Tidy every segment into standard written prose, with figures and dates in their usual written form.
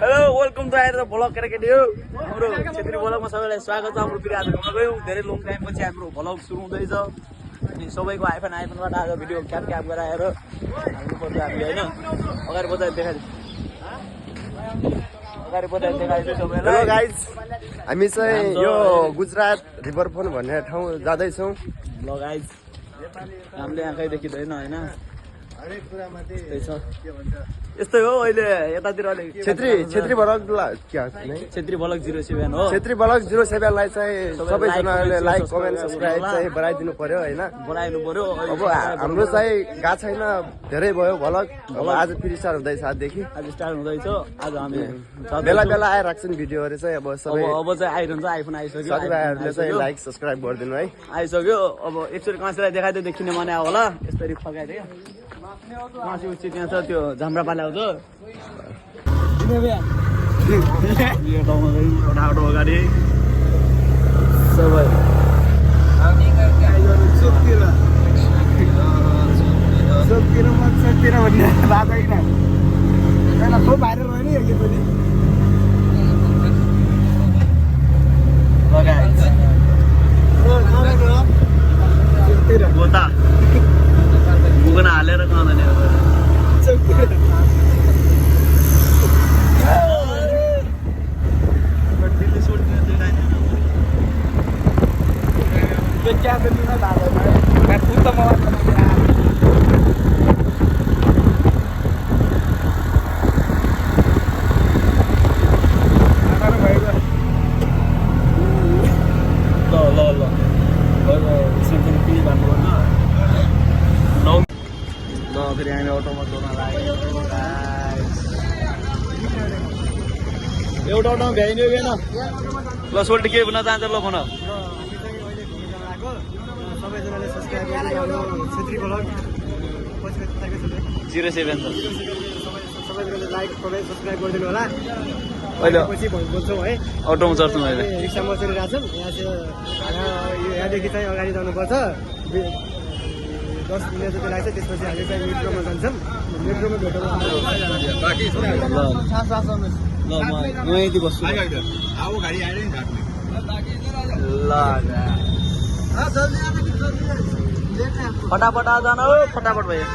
Hello welcome to आएर vlog केटाकेटी हो हाम्रो क्षेत्रीय भ्लगमा सबैलाई स्वागत छ। हाम्रो फेरि आज घुम्न गयौँ धेरै लङ टाइम पछि हाम्रो भ्लग सुरु हुँदैछ अनि सबैको आइफोनबाट आज भिडियो क्याप गराएर हाल्नुपर्छ हामीले होइन। अगाडि बजाएर देखाइदियो सबैलाई। हेलो गाइज, हामी चाहिँ यो गुजरात रिभरफ्रन्ट भन्ने ठाउँ जाँदैछौँ। ल गाइज हामीले आँखै देखिँदैन होइन, यस्तै हो अहिले यतातिर अलिक छेत्री भ्लग क्षेत्री भ्लग 07 हो। छेत्री भ्लग 07 लाई चाहिँ सबैजनाले लाइक कमेन्ट सब्सक्राइब चाहिँ बढाइदिनु पर्यो होइन। बढाइनु पर्यो। अब हाम्रो चाहिँ गएको छैन, धेरै भयो भ्लग। अब आज फेरि स्टार्ट हुँदैछ, आजदेखि आज स्टार्ट हुँदैछ। आज हामी बेला बेला आइराख्छन् भिडियोहरू चाहिँ। अब सबै अब चाहिँ आइरहन्छ, आइफोन आइसक्यो, साथीभाइहरूले चाहिँ लाइक सब्सक्राइब गरिदिनु है। आइसक्यो। अब एकचोटि काँसीलाई देखाइदियो, देखिने मना होला यसरी फकाइदियो। काँसी उच्च त्यहाँ छ, त्यो झाम्रा पाल्याउँछ ठाउँ अगाडि सबै गोता मुगन हालेर खाँदैन फेरि हामी अटोमा चढ्न लाग्यो। एउटा अटोमा भ्याइने भएन। ल सोल्टी के भन्न चाहन्छ? ल भन। सबैजनाले सब्सक्राइब गरिदिनु, छेत्री भ्लग 07 छ। सबैजनाले लाइक कमेन्ट सब्सक्राइब गरिदिनु होला। अहिले पछि बोल्छौँ है, अटोमा चढ्छौँ अहिले। रिक्सामा चढिरहेको छौँ। यहाँदेखि चाहिँ अगाडि जानुपर्छ, 10 मिनट जति लाग्छ। त्यसपछि हामी चाहिँ मेट्रोमा जान्छौँ। मेट्रोमा भेटौँ। ल म यति बस्छु। ल फटाफट जान हो, फटाफट भयो।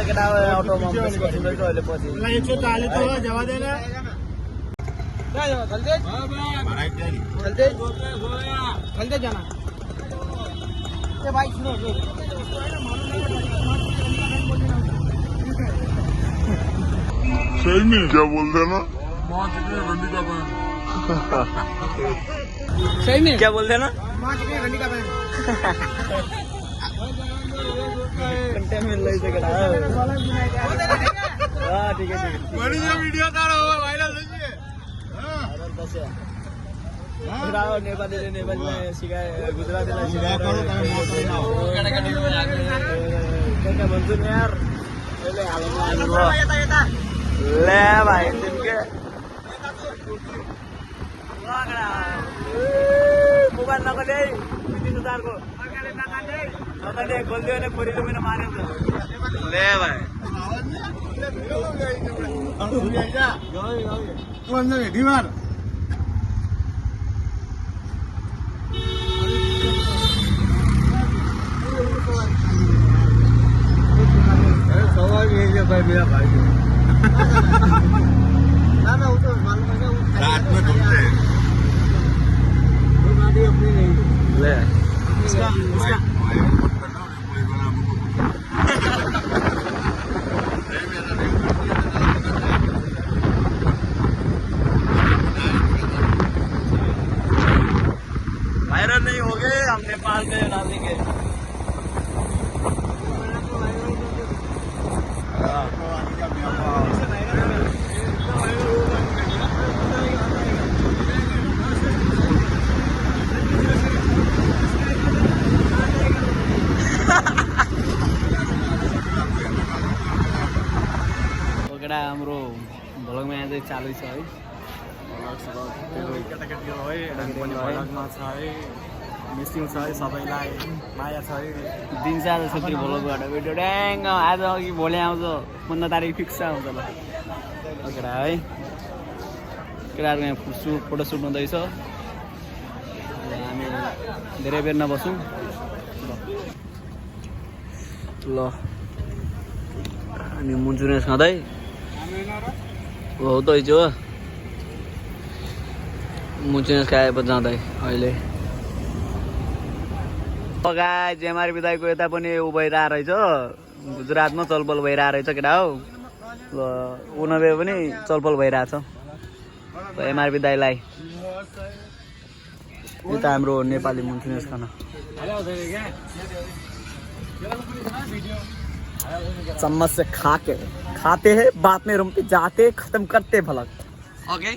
केटा अटोमा बसिँदैछ अहिले पछि। चलते जाना भाई, सुनो सही में क्या बोलते हैं ना, सही में क्या बोलते हैं ना, रंडी का पैन कंटेंट मिल रही है केटा। हाँ ठीक है वीडियो वायरल नेपालीमा सिकाए, गुजरातीलाई सिकाएर भन्छु नि यार। ले भाइ तिनके मोबाइल नगले 30,000 को नगले गोलिदियो भने खोरीले मेरो मार्यो त। ले भाइ डिमार मेरा भाई ना वो तो मालूम है, रात में घूमते हैं। वो गाड़ी अपनी नहीं ले इसका वायरल नहीं हो गए, हम नेपाल के डाल देंगे। हाम्रो भ्लगमा यहाँ चाहिँ चालु छ है केटाकेटी हो है भ्लगमा छ है मिसिङ छ है सबैलाई माया छ है दिन्छ आज छेत्री भ्लगबाट भिडियो ड्याङ आज अघि भोलि आउँछ 15 तारिक फिक्स आउँछ ल केटा है केटाहरूको यहाँ फोटो सुट हुँदैछ हामी धेरै बेर नबसौँ ल अनि मुन्चुनेस खाँदै हो त हिजो मुन्चुनेस खाएपछि जाँदै अहिले गाइस एमआर विदाईको यता पनि ऊ भइरहेको रहेछ गुजरातमा चलपल भइरहेको रहेछ केटा हो ल उनबे पनि चलपल भइरहेछ एमआर विदाईलाई यता हाम्रो नेपाली मुन्चुनेस खाना चम्मच से खाते हैं बाद में रूम पे जाते खत्म करते भलक ओके